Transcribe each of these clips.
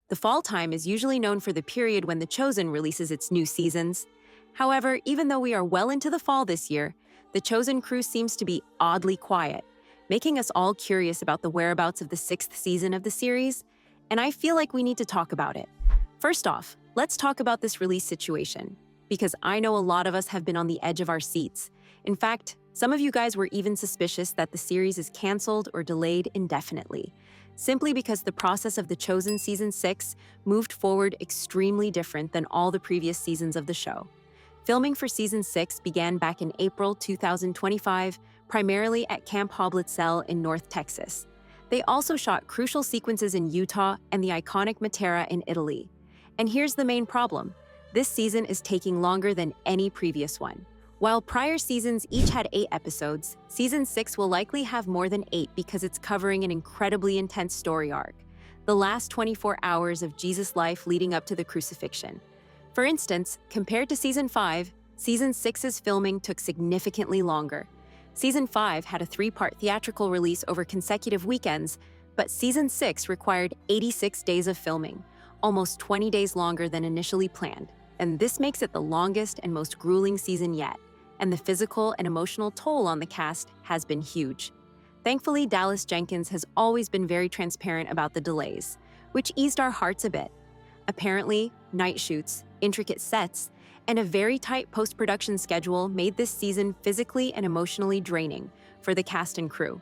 The fall time is usually known for the period when The Chosen releases its new seasons. However, even though we are well into the fall this year, The Chosen crew seems to be oddly quiet, making us all curious about the whereabouts of the sixth season of the series, and I feel like we need to talk about it. First off, let's talk about this release situation, because I know a lot of us have been on the edge of our seats. In fact, some of you guys were even suspicious that the series is canceled or delayed indefinitely, simply because the process of The Chosen Season 6 moved forward extremely different than all the previous seasons of the show. Filming for Season 6 began back in April 2025, primarily at Camp Hoblitzell in North Texas. They also shot crucial sequences in Utah and the iconic Matera in Italy. And here's the main problem. This season is taking longer than any previous one. While prior seasons each had 8 episodes, Season 6 will likely have more than 8 because it's covering an incredibly intense story arc, the last 24 hours of Jesus' life leading up to the crucifixion. For instance, compared to Season 5, Season 6's filming took significantly longer. Season 5 had a 3-part theatrical release over consecutive weekends, but Season 6 required 86 days of filming, almost 20 days longer than initially planned. And this makes it the longest and most grueling season yet, and the physical and emotional toll on the cast has been huge. Thankfully, Dallas Jenkins has always been very transparent about the delays, which eased our hearts a bit. Apparently, night shoots, intricate sets, and a very tight post-production schedule made this season physically and emotionally draining for the cast and crew.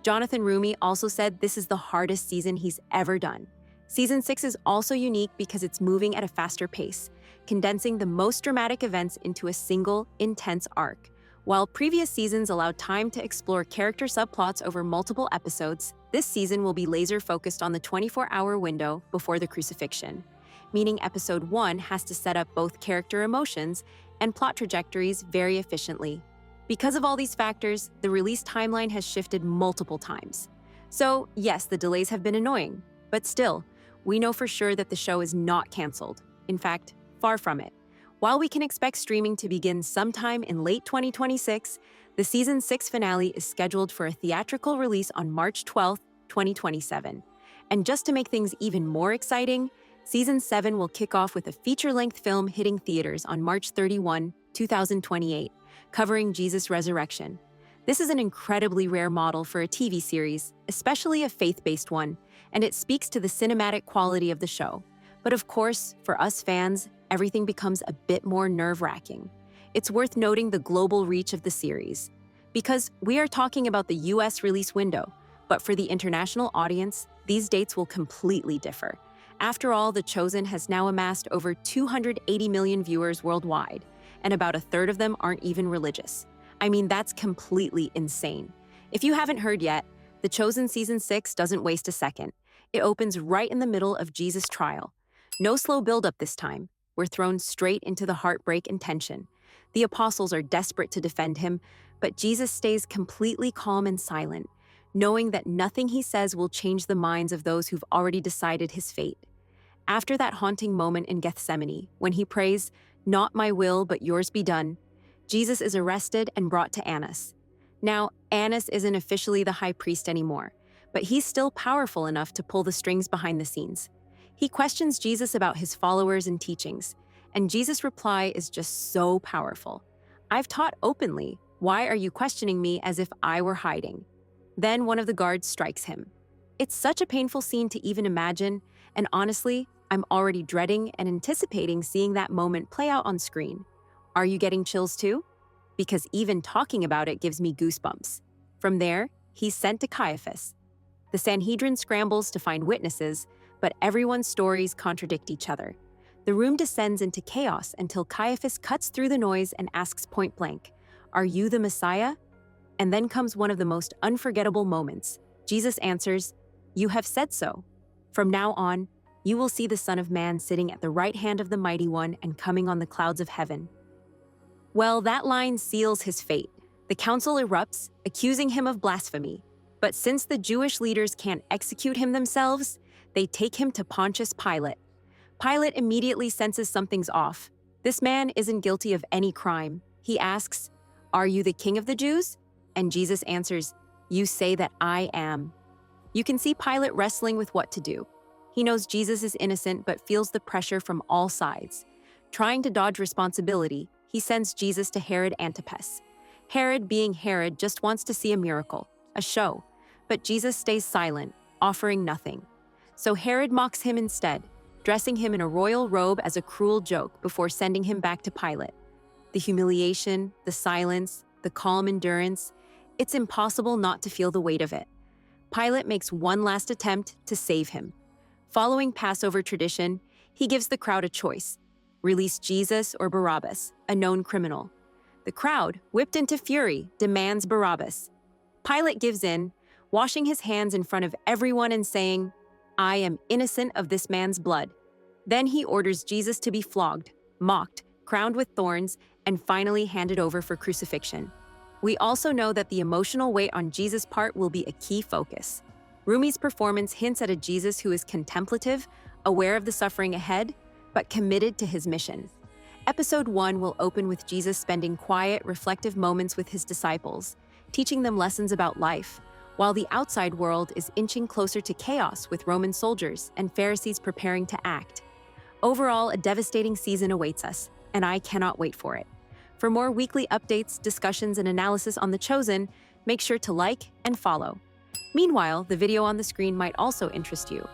Jonathan Rumi also said this is the hardest season he's ever done. Season 6 is also unique because it's moving at a faster pace, condensing the most dramatic events into a single, intense arc. While previous seasons allowed time to explore character subplots over multiple episodes, this season will be laser-focused on the 24-hour window before the crucifixion, meaning Episode 1 has to set up both character emotions and plot trajectories very efficiently. Because of all these factors, the release timeline has shifted multiple times. So, yes, the delays have been annoying, but still, we know for sure that the show is not canceled. In fact, far from it. While we can expect streaming to begin sometime in late 2026, the Season 6 finale is scheduled for a theatrical release on March 12, 2027. And just to make things even more exciting, Season 7 will kick off with a feature-length film hitting theaters on March 31, 2028, covering Jesus' resurrection. This is an incredibly rare model for a TV series, especially a faith-based one, and it speaks to the cinematic quality of the show. But of course, for us fans, everything becomes a bit more nerve-wracking. It's worth noting the global reach of the series, because we are talking about the US release window, but for the international audience, these dates will completely differ. After all, The Chosen has now amassed over 280 million viewers worldwide, and about a third of them aren't even religious. I mean, that's completely insane. If you haven't heard yet, The Chosen Season 6 doesn't waste a second. It opens right in the middle of Jesus' trial. No slow build-up this time. We're thrown straight into the heartbreak and tension. The apostles are desperate to defend him, but Jesus stays completely calm and silent, knowing that nothing he says will change the minds of those who've already decided his fate. After that haunting moment in Gethsemane, when he prays, "Not my will, but yours be done," Jesus is arrested and brought to Annas. Now, Annas isn't officially the high priest anymore, but he's still powerful enough to pull the strings behind the scenes. He questions Jesus about his followers and teachings, and Jesus' reply is just so powerful. "I've taught openly. Why are you questioning me as if I were hiding?" Then one of the guards strikes him. It's such a painful scene to even imagine, and honestly, I'm already dreading and anticipating seeing that moment play out on screen. Are you getting chills too? Because even talking about it gives me goosebumps. From there, he's sent to Caiaphas. The Sanhedrin scrambles to find witnesses, but everyone's stories contradict each other. The room descends into chaos until Caiaphas cuts through the noise and asks point blank, "Are you the Messiah?" And then comes one of the most unforgettable moments. Jesus answers, "You have said so. From now on, you will see the Son of Man sitting at the right hand of the Mighty One and coming on the clouds of heaven." Well, that line seals his fate. The council erupts, accusing him of blasphemy. But since the Jewish leaders can't execute him themselves, they take him to Pontius Pilate. Pilate immediately senses something's off. This man isn't guilty of any crime. He asks, "Are you the king of the Jews?" And Jesus answers, "You say that I am." You can see Pilate wrestling with what to do. He knows Jesus is innocent but feels the pressure from all sides. Trying to dodge responsibility, he sends Jesus to Herod Antipas. Herod, being Herod, just wants to see a miracle, a show, but Jesus stays silent, offering nothing. So Herod mocks him instead, dressing him in a royal robe as a cruel joke before sending him back to Pilate. The humiliation, the silence, the calm endurance, it's impossible not to feel the weight of it. Pilate makes one last attempt to save him. Following Passover tradition, he gives the crowd a choice: release Jesus or Barabbas, a known criminal. The crowd, whipped into fury, demands Barabbas. Pilate gives in, washing his hands in front of everyone and saying, "I am innocent of this man's blood." Then he orders Jesus to be flogged, mocked, crowned with thorns, and finally handed over for crucifixion. We also know that the emotional weight on Jesus' part will be a key focus. Rumi's performance hints at a Jesus who is contemplative, aware of the suffering ahead, but committed to his mission. Episode 1 will open with Jesus spending quiet, reflective moments with his disciples, teaching them lessons about life, while the outside world is inching closer to chaos with Roman soldiers and Pharisees preparing to act. Overall, a devastating season awaits us, and I cannot wait for it. For more weekly updates, discussions, and analysis on The Chosen, make sure to like and follow. Meanwhile, the video on the screen might also interest you.